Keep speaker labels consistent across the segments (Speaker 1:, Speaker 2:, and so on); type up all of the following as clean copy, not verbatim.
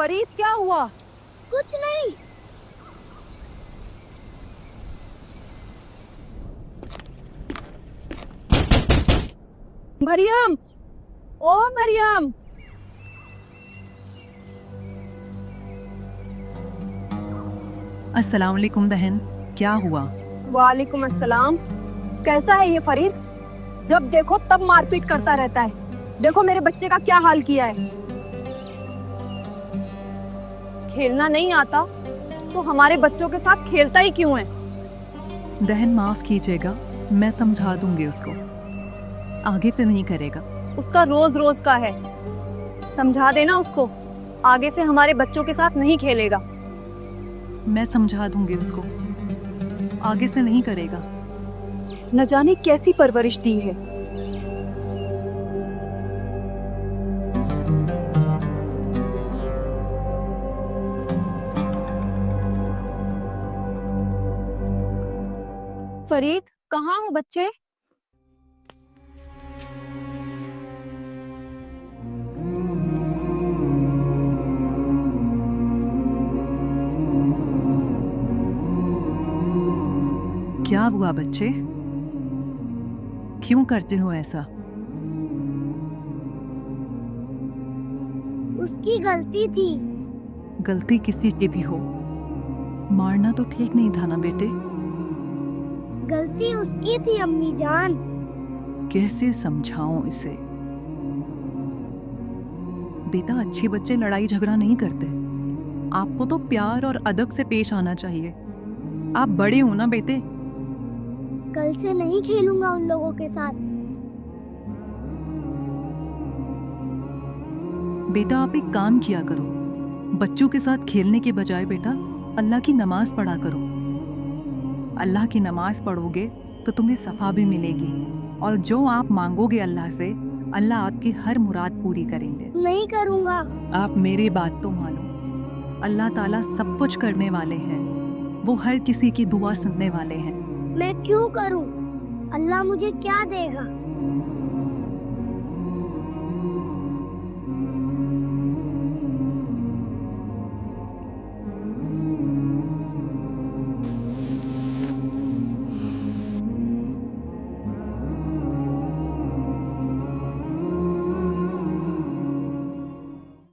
Speaker 1: फरीद, क्या हुआ?
Speaker 2: कुछ नहीं।
Speaker 1: मरियम, ओ मरियम।
Speaker 3: अस्सलाम वालेकुम बहन, क्या हुआ?
Speaker 1: वालेकुम अस्सलाम। कैसा है ये फरीद? जब देखो तब मारपीट करता रहता है। देखो मेरे बच्चे का क्या हाल किया है। खेलना नहीं आता तो हमारे बच्चों के साथ खेलता ही क्यों है?
Speaker 3: बहन माफ कीजिएगा, मैं समझा दूंगी उसको, आगे से नहीं करेगा।
Speaker 1: उसका रोज रोज का है। समझा देना उसको, आगे से हमारे बच्चों के साथ नहीं खेलेगा।
Speaker 3: मैं समझा दूंगी उसको, आगे से नहीं करेगा।
Speaker 1: न जाने कैसी परवरिश दी है। फरीद, कहाँ हो बच्चे?
Speaker 3: क्या हुआ बच्चे, क्यों करते हो ऐसा?
Speaker 2: उसकी गलती थी।
Speaker 3: गलती किसी की भी हो, मारना तो ठीक नहीं था ना बेटे।
Speaker 2: गलती उसकी थी अम्मी जान।
Speaker 3: कैसे समझाऊं इसे? बेटा, अच्छे बच्चे लड़ाई झगड़ा नहीं करते। आपको तो प्यार और अदब से पेश आना चाहिए। आप बड़े हो ना बेटे।
Speaker 2: कल से नहीं खेलूंगा उन लोगों के साथ।
Speaker 3: बेटा, आप एक काम किया करो, बच्चों के साथ खेलने के बजाय बेटा अल्लाह की नमाज पढ़ा करो। अल्लाह की नमाज पढ़ोगे तो तुम्हें सफ़ा भी मिलेगी, और जो आप मांगोगे अल्लाह से, अल्लाह आपकी हर मुराद पूरी करेंगे।
Speaker 2: नहीं करूंगा।
Speaker 3: आप मेरी बात तो मानो, अल्लाह ताला सब कुछ करने वाले हैं, वो हर किसी की दुआ सुनने वाले हैं।
Speaker 2: मैं क्यों करूं? अल्लाह मुझे क्या देगा?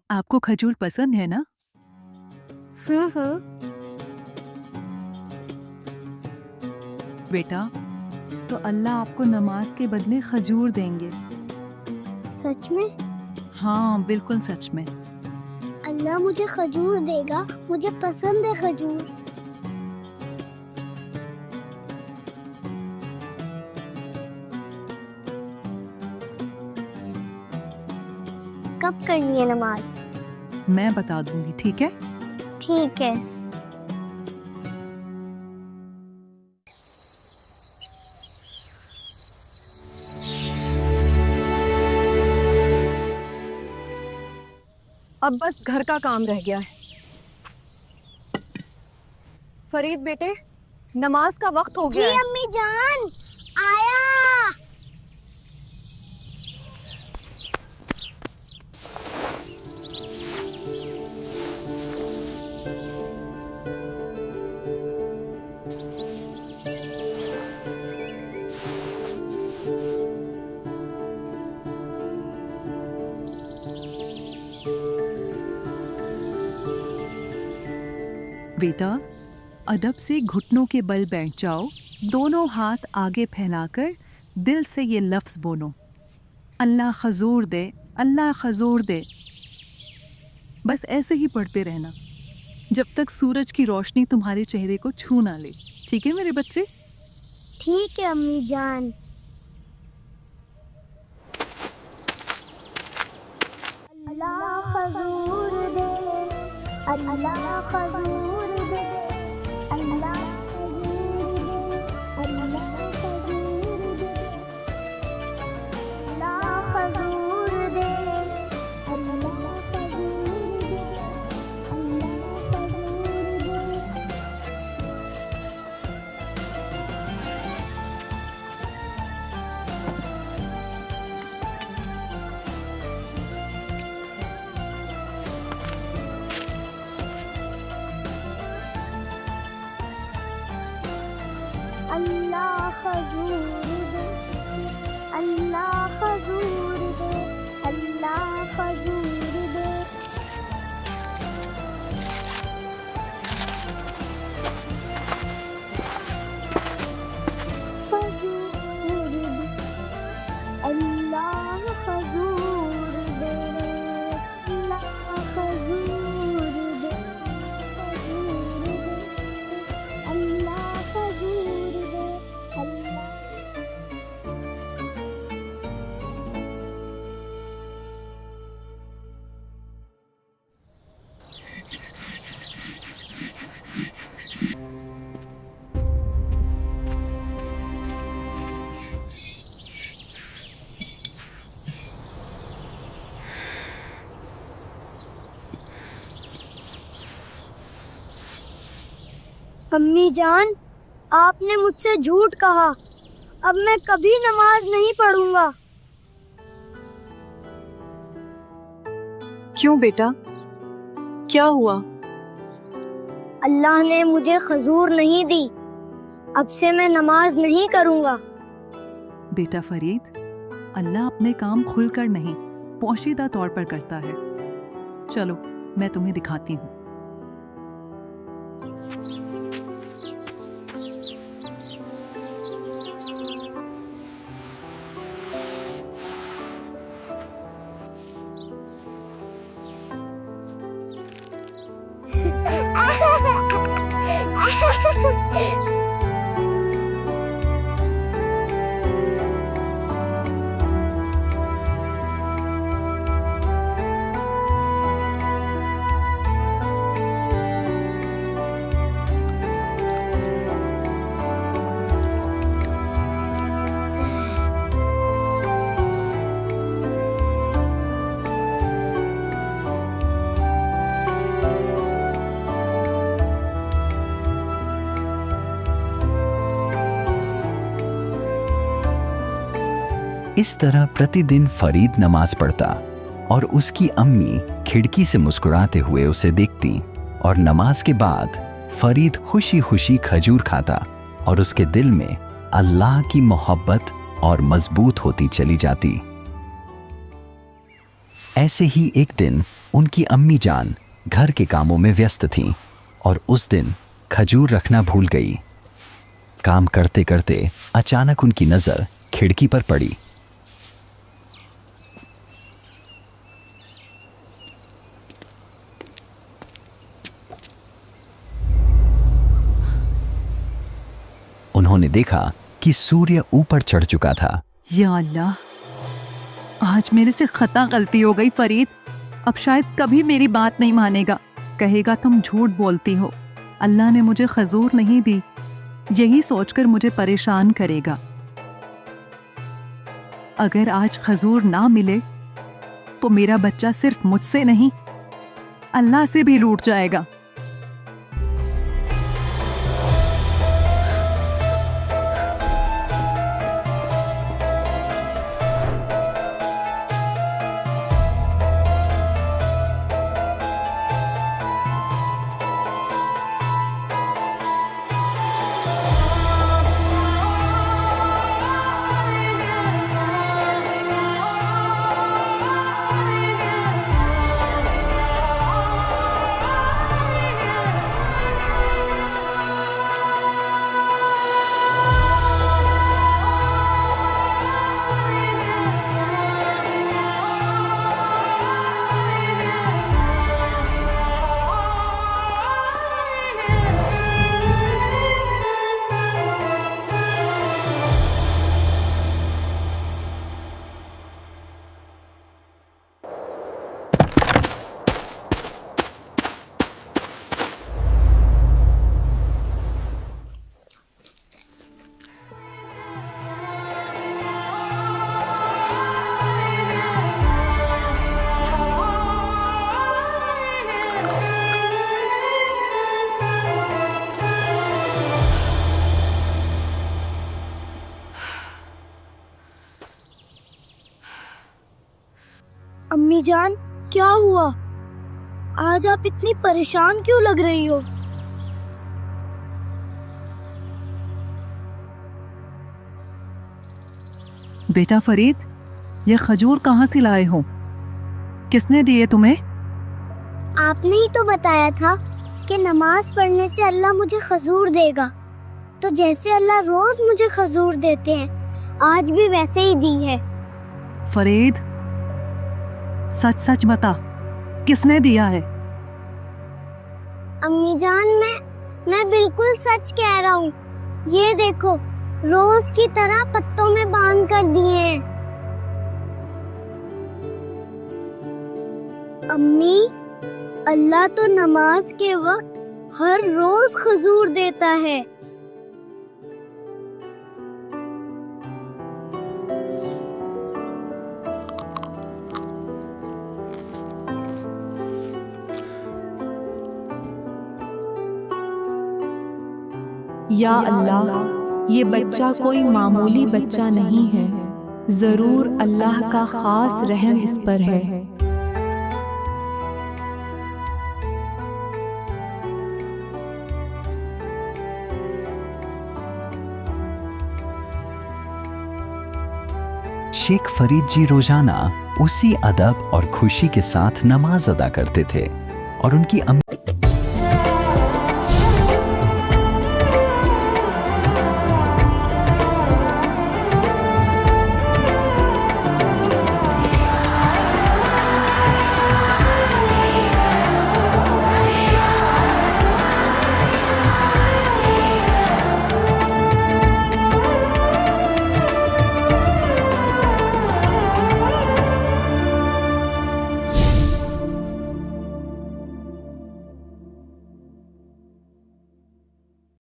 Speaker 3: आपको खजूर पसंद है ना?
Speaker 2: हाँ।
Speaker 3: बेटा, तो अल्लाह आपको नमाज के बदले खजूर देंगे।
Speaker 2: सच में?
Speaker 3: हाँ, बिल्कुल सच में।
Speaker 2: अल्लाह मुझे खजूर देगा। मुझे पसंद है खजूर। कब करनी है नमाज?
Speaker 3: मैं बता दूंगी, ठीक है?
Speaker 2: ठीक है।
Speaker 1: अब बस घर का काम रह गया है। फरीद बेटे, नमाज का वक्त हो
Speaker 2: जी
Speaker 1: गया है।
Speaker 2: अम्मी जान, आया।
Speaker 3: बेटा, अदब से घुटनों के बल बैठ जाओ, दोनों हाथ आगे फैलाकर दिल से ये लफ्ज़ बोलो, अल्लाह खजूर दे, अल्लाह खजूर दे। बस ऐसे ही पढ़ते रहना जब तक सूरज की रोशनी तुम्हारे चेहरे को छू ना ले। ठीक है मेरे बच्चे?
Speaker 2: ठीक है अम्मी जान। अल्लाह खजूर दे, अल्लाह खजूर दे, अल्लाह खजूर दे, अल्लाह खजूर दे, अल्लाह खजूर दे, अल्लाह खजूर दे, अल्लाह खजूर दे। अल्लाह खजूर दे, अल्लाह खजूर दे, अल्लाह खजूर दे। खजूर दे, अल्लाह खजूर दे, अल्लाह खजूर दे, खजूर दे, अल्लाह खजूर दे, अल्लाह। अम्मी जान, आपने मुझसे झूठ कहा। अब मैं कभी नमाज नहीं पढ़ूंगा।
Speaker 1: क्यों बेटा, क्या हुआ?
Speaker 2: अल्लाह ने मुझे खजूर नहीं दी। अब से मैं नमाज नहीं करूंगा।
Speaker 3: बेटा फरीद, अल्लाह अपने काम खुलकर नहीं, पोशीदा तौर पर करता है। चलो, मैं तुम्हें दिखाती हूँ।
Speaker 4: इस तरह प्रतिदिन फरीद नमाज पढ़ता और उसकी अम्मी खिड़की से मुस्कुराते हुए उसे देखती और नमाज के बाद फरीद खुशी खुशी खजूर खाता और उसके दिल में अल्लाह की मोहब्बत और मजबूत होती चली जाती। ऐसे ही एक दिन उनकी अम्मी जान घर के कामों में व्यस्त थीं और उस दिन खजूर रखना भूल गई। काम करते करते अचानक उनकी नजर खिड़की पर पड़ी। उन्होंने देखा कि सूर्य ऊपर चढ़ चुका था।
Speaker 3: या अल्लाह, आज मेरे से खता गलती हो गई फरीद। अब शायद कभी मेरी बात नहीं मानेगा, कहेगा तुम झूठ बोलती हो, अल्लाह ने मुझे खजूर नहीं दी, यही सोचकर मुझे परेशान करेगा। अगर आज खजूर ना मिले तो मेरा बच्चा सिर्फ मुझसे नहीं, अल्लाह से भी रूठ जाएगा।
Speaker 2: अम्मी जान, क्या हुआ? आज आप इतनी परेशान क्यों लग रही हो?
Speaker 3: बेटा फरीद, ये खजूर कहाँ से लाए हो? किसने दिए तुम्हें?
Speaker 2: आपने ही तो बताया था कि नमाज पढ़ने से अल्लाह मुझे खजूर देगा। तो जैसे अल्लाह रोज मुझे खजूर देते हैं, आज भी वैसे ही दी है।
Speaker 3: फरीद, सच सच बता, किसने दिया है?
Speaker 2: अम्मी जान, मैं बिल्कुल सच कह रहा हूँ। ये देखो, रोज की तरह पत्तों में बांध कर दिए हैं। अम्मी, अल्लाह तो नमाज के वक्त हर रोज खजूर देता है।
Speaker 5: या अल्लाह, ये बच्चा कोई मामूली बच्चा नहीं है, जरूर अल्लाह का खास रहम इस पर है।
Speaker 4: शेख फरीद जी रोजाना उसी अदब और खुशी के साथ नमाज अदा करते थे और उनकी